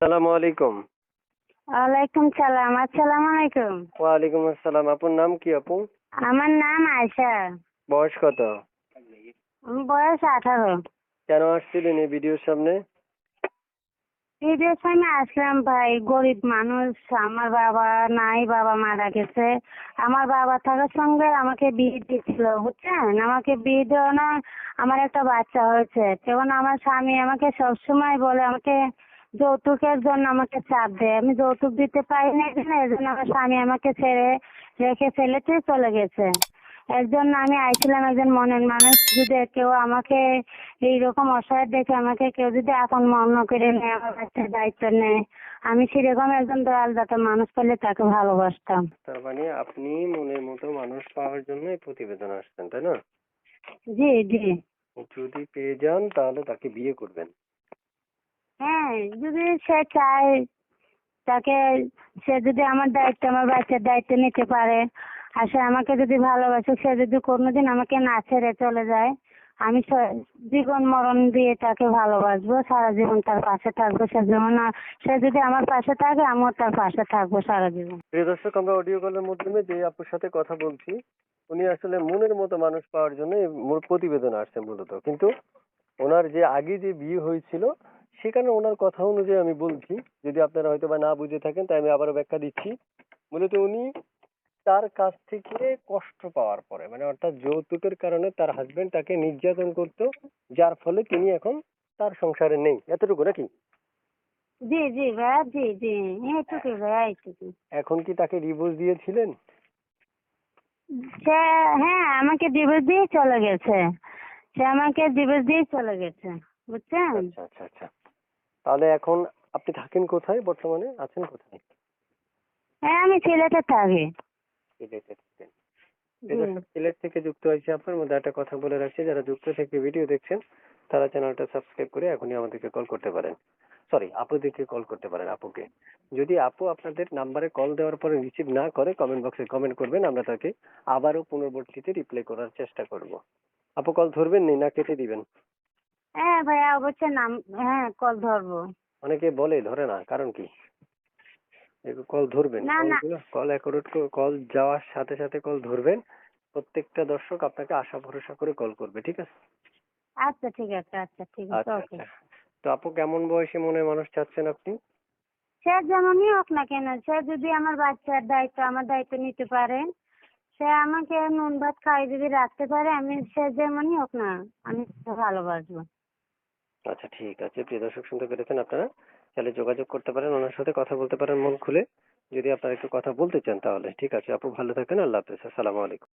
সালামু আলাইকুম। ওয়ালাইকুম সালাম। আসসালামু আলাইকুম। ওয়ালাইকুম আসসালাম। আপুর নাম কি আপু? আমার নাম আয়শা। বয়স কত? বয়স 18। কেন আসছিলেন এই ভিডিওর সামনে? ঈদের সময় আসলাম ভাই, গরিব মানুষ, আমার বাবা নাই, বাবা মারা গেছে। আমার বাবা থাকার সঙ্গে আমাকে বিয়ে দিয়েছিল, বুঝছেন? আমাকে বিয়ে দেওয়া না, আমার একটা বাচ্চা হয়েছে। তখন আমার স্বামী আমাকে সবসময় বলে, আমাকে যৌতুকের জন্য আমাকে চাপ দেয়। আমি যৌতুক দিতে পারি না, এই জন্য আমার স্বামী আমাকে ছেড়ে রেখে ফেলেতে চলে গেছে। এর জন্য আমি আইছিলাম, একজন মনের মানুষ যদি কেউ আমাকে এইরকম অসহায় দেখে আমাকে কেউ যদি আপন মনে করে নেয়, আমার বাচ্চার দায়িত্ব নেয়, আমি সেরকম একজন দয়াল দাতা মানুষ পেলে তাকে ভালোবাসতাম। তার মানে আপনি মনের মতো মানুষ পাওয়ার জন্য এই প্রতিবেদন আসছেন, তাই না? জি জি। যদি পেয়ে যান তাহলে তাকে বিয়ে করবেন। হ্যাঁ, যদি সে চায়, তাকে, সে যদি আমার দায়িত্ব, আমার বাচ্চার দায়িত্ব নিতে পারে, আর সে আমাকে যদি ভালোবাসে, সে যদি কোনোদিন আমাকে না ছেড়ে চলে যায়, আমি জীবন মরণ দিয়ে তাকে ভালোবাসবো, সারা জীবন তার পাশে থাকবো। সে যেমন সে যদি আমার পাশে থাকে, আমিও তার পাশে থাকবো সারা জীবন। প্রিয় দর্শক, আমরা অডিও কলের মাধ্যমে যে আপুর সাথে কথা বলছি, উনি আসলে মনের মতো মানুষ পাওয়ার জন্য এই প্রতিবেদন আসছে মূলত। কিন্তু ওনার যে আগে যে বিয়ে হয়েছিল সেখানে ওনার কথা অনুযায়ী আমি বলছি, যদি আপনারা হয়তো বা না বুঝে থাকেন তাই আমি আবারও ব্যাখ্যা দিচ্ছি। মূলত উনি তার কাছ থেকে কষ্ট পাওয়ার পরে, মানে অর্থাৎ যৌতুকের কারণে তার হাজবেন্ড তাকে নির্যাতন করতো, যার ফলে তিনি এখন তার সংসারে নেই। এতটুকু নাকি? জি জি ভাইয়া, জি জি, এইটুকুই ভাইয়া, এইটুকু। এখন কি তাকে ডিভোর্স দিয়েছিলেন? সে, হ্যাঁ, আমাকে ডিভোর্স দিয়ে চলে গেছে। সে আমাকে ডিভোর্স দিয়ে চলে গেছে, বুঝছেন? আচ্ছা আচ্ছা আচ্ছা। তাহলে এখন আপনি থাকেন কোথায়, বর্তমানে আছেন কোথায়? হ্যাঁ, আমি সিলেটে থাকি। সিলেটে থাকেন। এই জি। দর্শক, সিলেট থেকে যুক্ত হয়েছে আপনার মধ্যে একটা কথা বলে রাখছি, যারা যুক্ত থেকে ভিডিও দেখছেন তারা চ্যানেলটা সাবস্ক্রাইব করে এখনই আমাদেরকে কল করতে পারেন। সরি, আপুদেরকে কল করতে পারেন, আপুকে। যদি আপু আপনাদের নাম্বারে কল দেওয়ার পরে রিসিভ না করে কমেন্ট বক্সে কমেন্ট করবেন, আমরা তাকে আবারও পুনর্বর্তীতে রিপ্লাই করার চেষ্টা করব। আপু কল ধরবেন নি না কেটে দিবেন? হ্যাঁ ভাইয়া, অবশ্যই নাম, হ্যাঁ, কল ধরবো। অনেকে বলে ধরে না, কারণ কি? একটু কল ধরবেন, না না। কলগুলো কল অ্যাকোরেট, কল যাওয়ার সাথে সাথে কল ধরবেন। প্রত্যেকটা দর্শক আপনাকে আশা ভরসা করে কল করবে, ঠিক আছে? আচ্ছা ঠিক আছে, আচ্ছা ঠিক আছে, আচ্ছা ওকে। আচ্ছা। তো আপু কেমন বয়সী মনে মানুষ চাচ্ছেন আপনি? সে যেমনই হোক না কেন, সে যদি আমার বাচ্চার দায়িত্ব, আমার দায়িত্ব নিতে পারে, সে আমাকে নুন ভাত খাইয়ে যদি রাখতে পারে, আমি, সে যেমনই হোক না, আমি তাকে ভালোবাসবো। আচ্ছা ঠিক আছে। প্রিয় দর্শক, শুনতে পেরেছেন আপনারা? তাহলে যোগাযোগ করতে পারেন, ওনার সাথে কথা বলতে পারেন মন খুলে। যদি আপনারা একটু কথা বলতে চান তাহলে। ঠিক আছে আপু, ভালো থাকেন। আল্লাহ হাফেজ। আসসালামু আলাইকুম।